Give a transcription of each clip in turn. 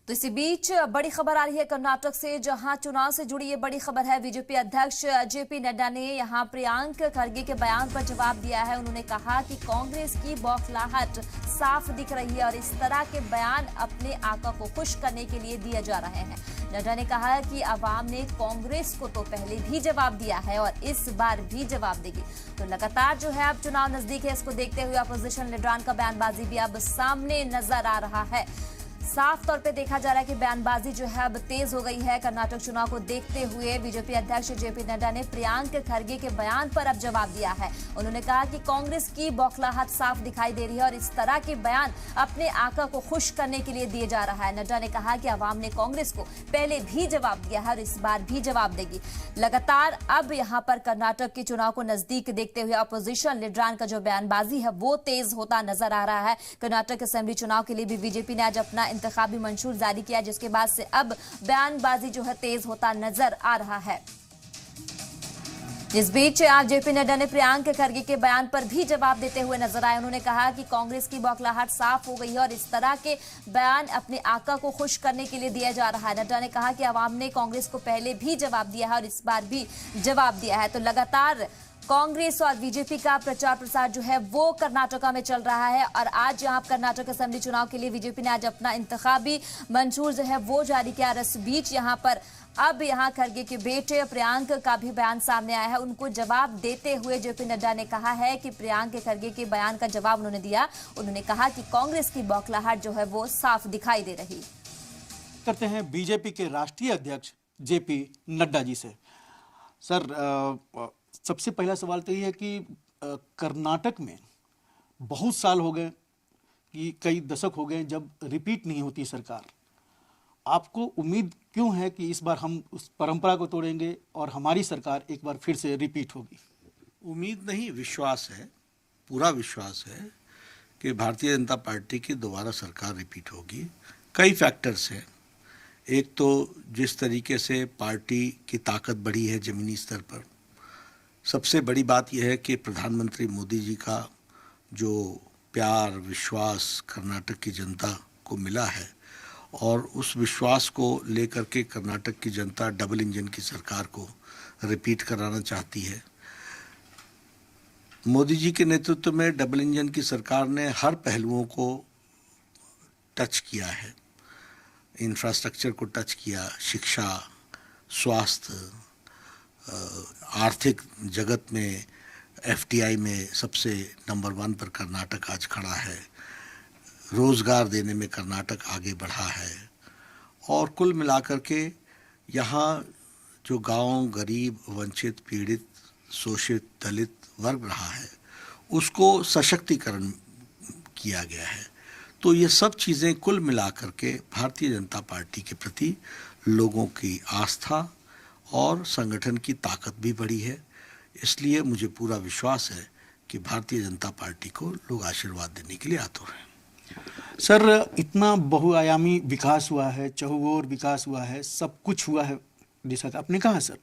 तो इसी बीच बड़ी खबर आ रही है कर्नाटक से, जहां चुनाव से जुड़ी ये बड़ी खबर है। बीजेपी अध्यक्ष जेपी नड्डा ने यहां प्रियांक खरगे के बयान पर जवाब दिया है। उन्होंने कहा कि कांग्रेस की बौखलाहट साफ दिख रही है और इस तरह के बयान अपने आका को खुश करने के लिए दिए जा रहे हैं। नड्डा ने कहा है कि आवाम ने कांग्रेस को तो पहले भी जवाब दिया है और इस बार भी जवाब देगी। तो लगातार जो है अब चुनाव नजदीक है, इसको देखते हुए अपोजिशन लीडरान का बयानबाजी भी अब सामने नजर आ रहा है। साफ तौर पे देखा जा रहा है कि बयानबाजी जो है अब तेज हो गई है। कर्नाटक चुनाव को देखते हुए बीजेपी अध्यक्ष जेपी नड्डा ने प्रियांक खरगे के बयान पर अब जवाब दिया है। उन्होंने कहा कि कांग्रेस की बौखलाहट साफ दिखाई दे रही है और इस तरह के बयान अपने आका को खुश करने के लिए दिए जा रहा है। नड्डा ने कहा कि आवाम ने कांग्रेस को पहले भी जवाब दिया है और इस बार भी जवाब देगी। लगातार अब यहां पर कर्नाटक के चुनाव को नजदीक देखते हुए अपोजिशन लीडरान का जो बयानबाजी है वो तेज होता नजर आ रहा है। कर्नाटक असेंबली चुनाव के लिए भी बीजेपी ने आज अपना इंतखाबी मंशूर जारी किया, जिसके बाद से अब बयानबाजी जो है तेज होता नजर आ रहा है। इस बीच आज जेपी नड्डा ने प्रियांक खरगे के बयान पर भी जवाब देते हुए नजर आए। उन्होंने कहा कि कांग्रेस की बौखलाहट साफ हो गई है और इस तरह के बयान अपने आका को खुश करने के लिए दिया जा रहा है। नड्डा ने कहा कि आवाम ने कांग्रेस को पहले भी जवाब दिया है और इस बार भी जवाब दिया है। तो लगातार कांग्रेस और बीजेपी का प्रचार प्रसार जो है वो कर्नाटका में चल रहा है और आज यहां कर्नाटक असेंबली चुनाव के लिए बीजेपी ने आज अपना इंतखाबी मंशूर जो है वो जारी किया। इस बीच यहां पर अब यहां खरगे के बेटे प्रियांक का भी बयान सामने आया है। उनको जवाब देते हुए जेपी नड्डा ने कहा है कि प्रियांक खरगे के बयान का जवाब उन्होंने दिया। उन्होंने कहा कि कांग्रेस की बौखलाहट जो है वो साफ दिखाई दे रही। करते हैं बीजेपी के राष्ट्रीय अध्यक्ष जेपी नड्डा जी से। सर, सबसे पहला सवाल तो ये है कि कर्नाटक में बहुत साल हो गए, कि कई दशक हो गए जब रिपीट नहीं होती सरकार। आपको उम्मीद क्यों है कि इस बार हम उस परंपरा को तोड़ेंगे और हमारी सरकार एक बार फिर से रिपीट होगी? उम्मीद नहीं, विश्वास है, पूरा विश्वास है कि भारतीय जनता पार्टी की दोबारा सरकार रिपीट होगी। कई फैक्टर्स हैं। एक तो जिस तरीके से पार्टी की ताकत बढ़ी है ज़मीनी स्तर पर, सबसे बड़ी बात यह है कि प्रधानमंत्री मोदी जी का जो प्यार विश्वास कर्नाटक की जनता को मिला है और उस विश्वास को लेकर के कर्नाटक की जनता डबल इंजन की सरकार को रिपीट कराना चाहती है। मोदी जी के नेतृत्व में डबल इंजन की सरकार ने हर पहलुओं को टच किया है। इंफ्रास्ट्रक्चर को टच किया, शिक्षा, स्वास्थ्य, आर्थिक जगत में एफटीआई में सबसे नंबर 1 पर कर्नाटक आज खड़ा है। रोज़गार देने में कर्नाटक आगे बढ़ा है और कुल मिलाकर के यहाँ जो गांव, गरीब, वंचित, पीड़ित, शोषित, दलित वर्ग रहा है उसको सशक्तिकरण किया गया है। तो ये सब चीज़ें कुल मिलाकर के भारतीय जनता पार्टी के प्रति लोगों की आस्था और संगठन की ताकत भी बढ़ी है। इसलिए मुझे पूरा विश्वास है कि भारतीय जनता पार्टी को लोग आशीर्वाद देने के लिए आतुर हैं। सर, इतना बहुआयामी विकास हुआ है, चहुओर विकास हुआ है, सब कुछ हुआ है जैसा आपने कहा सर।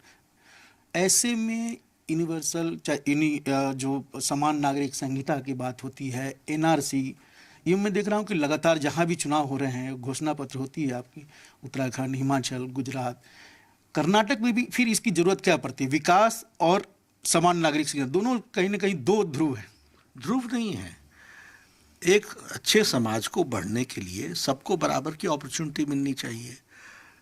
ऐसे में यूनिवर्सल जो समान नागरिक संहिता की बात होती है, एनआरसी, ये मैं देख रहा हूँ कि लगातार जहाँ भी चुनाव हो रहे हैं घोषणा पत्र होती है आपकी, उत्तराखंड, हिमाचल, गुजरात, कर्नाटक में भी फिर इसकी जरूरत क्या पड़ती है? विकास और समान नागरिक संहिता दोनों कहीं ना कहीं दो ध्रुव है। ध्रुव नहीं है। एक अच्छे समाज को बढ़ने के लिए सबको बराबर की अपॉर्चुनिटी मिलनी चाहिए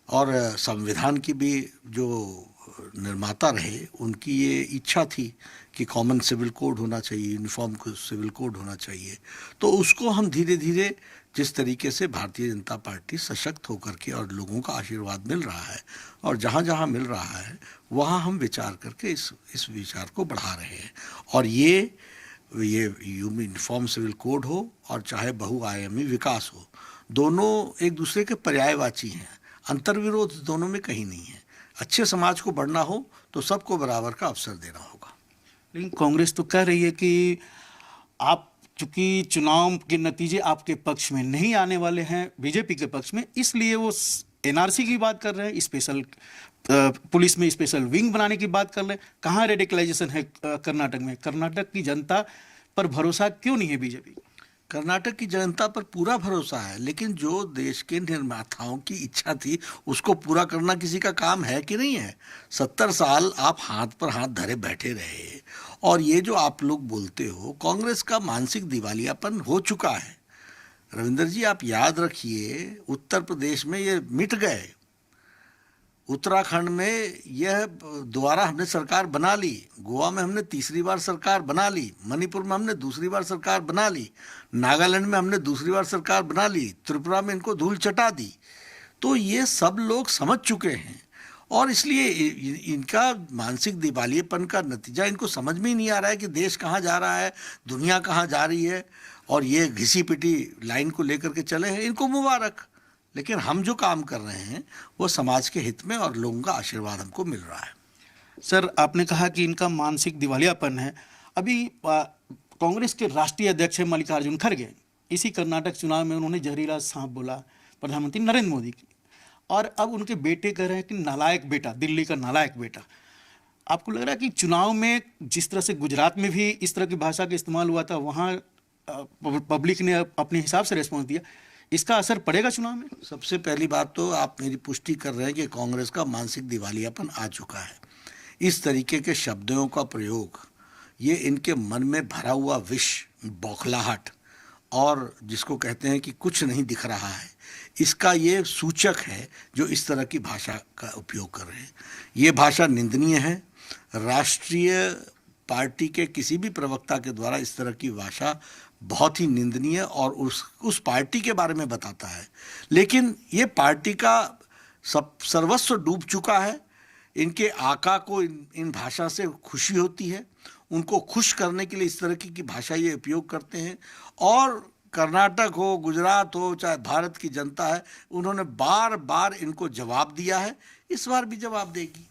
और संविधान की भी जो निर्माता रहे उनकी ये इच्छा थी कि कॉमन सिविल कोड होना चाहिए, यूनिफॉर्म सिविल कोड होना चाहिए। तो उसको हम धीरे धीरे जिस तरीके से भारतीय जनता पार्टी सशक्त होकर के और लोगों का आशीर्वाद मिल रहा है और जहाँ जहाँ मिल रहा है वहाँ हम विचार करके इस विचार को बढ़ा रहे हैं। और ये यूनिफॉर्म सिविल कोड हो और चाहे बहुआयामी विकास हो, दोनों एक दूसरे के पर्यायवाची हैं। अंतर्विरोध दोनों में कहीं नहीं है। अच्छे समाज को बढ़ना हो तो सबको बराबर का अवसर देना होगा। लेकिन कांग्रेस तो कह रही है कि आप चूंकि चुनाव के नतीजे आपके पक्ष में नहीं आने वाले हैं, बीजेपी के पक्ष में, इसलिए वो एनआरसी की बात कर रहे हैं, स्पेशल पुलिस में स्पेशल विंग बनाने की बात कर रहे हैं। कहाँ रेडिकलाइजेशन है कर्नाटक में? कर्नाटक की जनता पर भरोसा क्यों नहीं है बीजेपी? कर्नाटक की जनता पर पूरा भरोसा है, लेकिन जो देश के निर्माताओं की इच्छा थी उसको पूरा करना किसी का काम है कि नहीं है। 70 साल आप हाथ पर हाथ धरे बैठे रहे, और ये जो आप लोग बोलते हो, कांग्रेस का मानसिक दिवालियापन हो चुका है। रविंदर जी, आप याद रखिए, उत्तर प्रदेश में ये मिट गए, उत्तराखंड में यह दोबारा हमने सरकार बना ली, गोवा में हमने तीसरी बार सरकार बना ली, मणिपुर में हमने दूसरी बार सरकार बना ली, नागालैंड में हमने दूसरी बार सरकार बना ली, त्रिपुरा में इनको धूल चटा दी। तो ये सब लोग समझ चुके हैं, और इसलिए इनका मानसिक दिवालियेपन का नतीजा इनको समझ में ही नहीं आ रहा है कि देश कहाँ जा रहा है, दुनिया कहाँ जा रही है, और ये घिसी पिटी लाइन को लेकर के चले हैं। इनको मुबारक, लेकिन हम जो काम कर रहे हैं वो समाज के हित में, और लोगों का आशीर्वाद हमको मिल रहा है। सर, आपने कहा कि इनका मानसिक दिवालियापन है। अभी कांग्रेस के राष्ट्रीय अध्यक्ष है मल्लिकार्जुन खड़गे, इसी कर्नाटक चुनाव में उन्होंने जहरीला सांप बोला प्रधानमंत्री नरेंद्र मोदी की, और अब उनके बेटे कह रहे हैं कि नालायक बेटा, दिल्ली का नालायक बेटा। आपको लग रहा है कि चुनाव में जिस तरह से गुजरात में भी इस तरह की भाषा का इस्तेमाल हुआ था, वहाँ पब्लिक ने अपने हिसाब से रिस्पॉन्स दिया, इसका असर पड़ेगा चुनाव में? सबसे पहली बात तो आप मेरी पुष्टि कर रहे हैं कि कांग्रेस का मानसिक दिवालियापन आ चुका है। इस तरीके के शब्दों का प्रयोग, ये इनके मन में भरा हुआ विष, बौखलाहट, और जिसको कहते हैं कि कुछ नहीं दिख रहा है, इसका ये सूचक है जो इस तरह की भाषा का उपयोग कर रहे हैं। ये भाषा निंदनीय है। राष्ट्रीय पार्टी के किसी भी प्रवक्ता के द्वारा इस तरह की भाषा बहुत ही निंदनीय और उस पार्टी के बारे में बताता है। लेकिन ये पार्टी का सर्वस्व डूब चुका है। इनके आका को इन भाषा से खुशी होती है, उनको खुश करने के लिए इस तरह की भाषा ये उपयोग करते हैं। और कर्नाटक हो, गुजरात हो, चाहे भारत की जनता है, उन्होंने बार बार इनको जवाब दिया है, इस बार भी जवाब देगी।